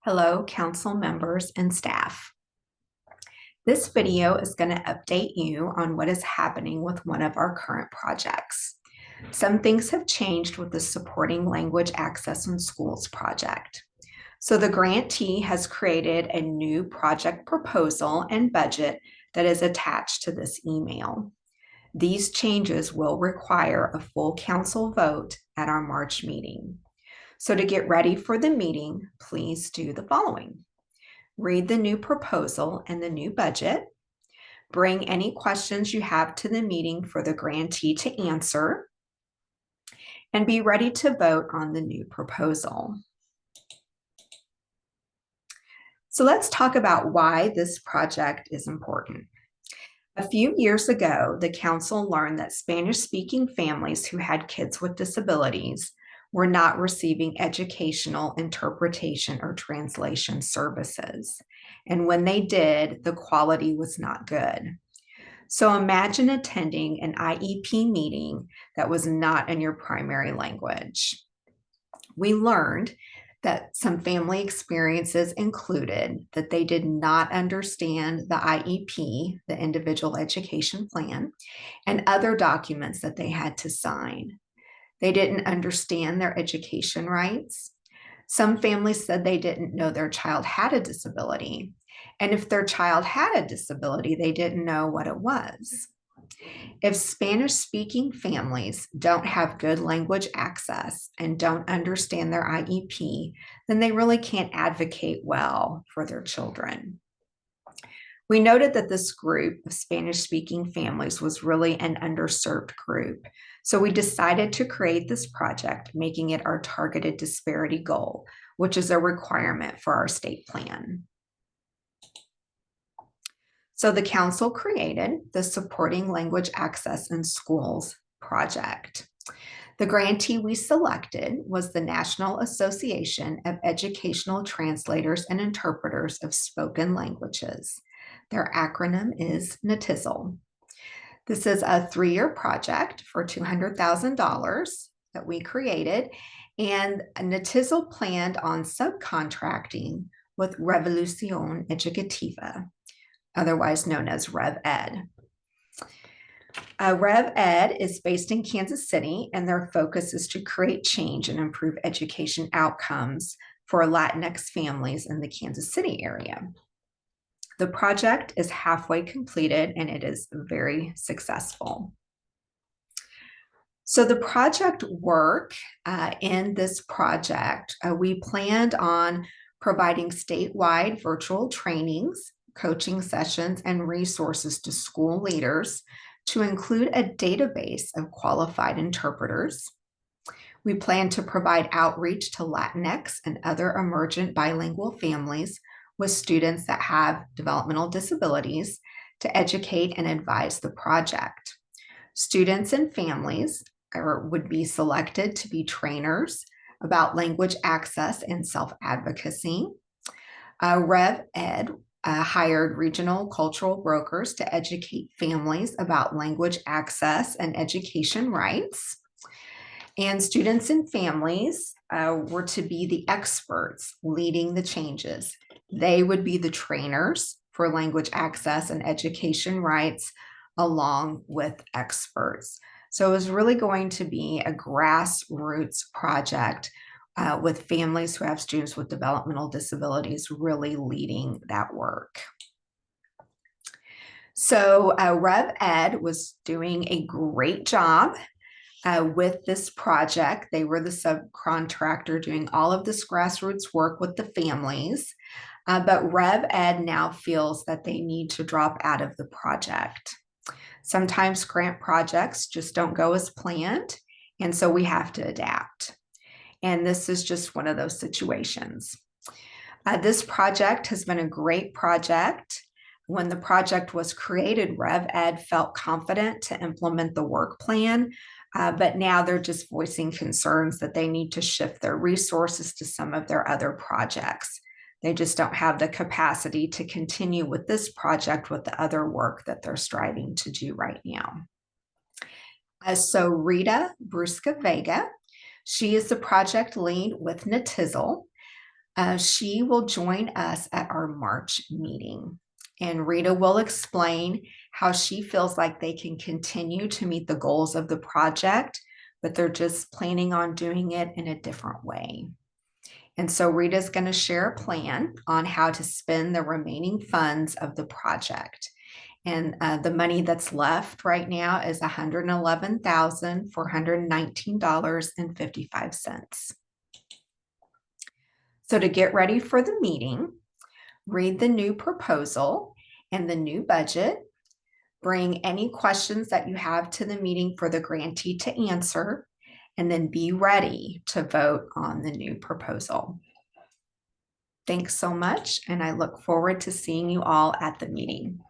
Hello, council members and staff. This video is going to update you on what is happening with one of our current projects. Some things have changed with the Supporting Language Access in Schools project. So the grantee has created a new project proposal and budget that is attached to this email. These changes will require a full council vote at our March meeting. So to get ready for the meeting, please do the following. Read the new proposal and the new budget. Bring any questions you have to the meeting for the grantee to answer. And be ready to vote on the new proposal. So let's talk about why this project is important. A few years ago, the council learned that Spanish-speaking families who had kids with disabilities were not receiving educational interpretation or translation services. And when they did, the quality was not good. So imagine attending an IEP meeting that was not in your primary language. We learned that some family experiences included that they did not understand the IEP, the Individual Education Plan, and other documents that they had to sign. They didn't understand their education rights. Some families said they didn't know their child had a disability. And if their child had a disability, they didn't know what it was. If Spanish-speaking families don't have good language access and don't understand their IEP, then they really can't advocate well for their children. We noted that this group of Spanish-speaking families was really an underserved group. So we decided to create this project, making it our targeted disparity goal, which is a requirement for our state plan. So the council created the Supporting Language Access in Schools project. The grantee we selected was the National Association of Educational Translators and Interpreters of Spoken Languages. Their acronym is NATISL. This is a 3-year project for $200,000 that we created, and NATISL planned on subcontracting with Revolución Educativa, otherwise known as RevEd. RevEd is based in Kansas City, and their focus is to create change and improve education outcomes for Latinx families in the Kansas City area. The project is halfway completed, and it is very successful. So the project work in this project, we planned on providing statewide virtual trainings, coaching sessions, and resources to school leaders to include a database of qualified interpreters. We plan to provide outreach to Latinx and other emergent bilingual families with students that have developmental disabilities to educate and advise the project. Students and families would be selected to be trainers about language access and self-advocacy. RevEd hired regional cultural brokers to educate families about language access and education rights. And students and families were to be the experts leading the changes. They would be the trainers for language access and education rights, along with experts. So it was really going to be a grassroots project with families who have students with developmental disabilities really leading that work. So RevEd was doing a great job with this project. They were the subcontractor doing all of this grassroots work with the families, but RevEd now feels that they need to drop out of the project. Sometimes grant projects just don't go as planned, and so we have to adapt. And this is just one of those situations. This project has been a great project. When the project was created, RevEd felt confident to implement the work plan, but now they're just voicing concerns that they need to shift their resources to some of their other projects. They just don't have the capacity to continue with this project with the other work that they're striving to do right now. So Rita Brusca Vega, she is the project lead with NATISL. She will join us at our March meeting. And Rita will explain how she feels like they can continue to meet the goals of the project, but they're just planning on doing it in a different way. And so Rita's going to share a plan on how to spend the remaining funds of the project. And the money that's left right now is $111,419.55. So to get ready for the meeting, read the new proposal and the new budget. Bring any questions that you have to the meeting for the grantee to answer, and then be ready to vote on the new proposal. Thanks so much, and I look forward to seeing you all at the meeting.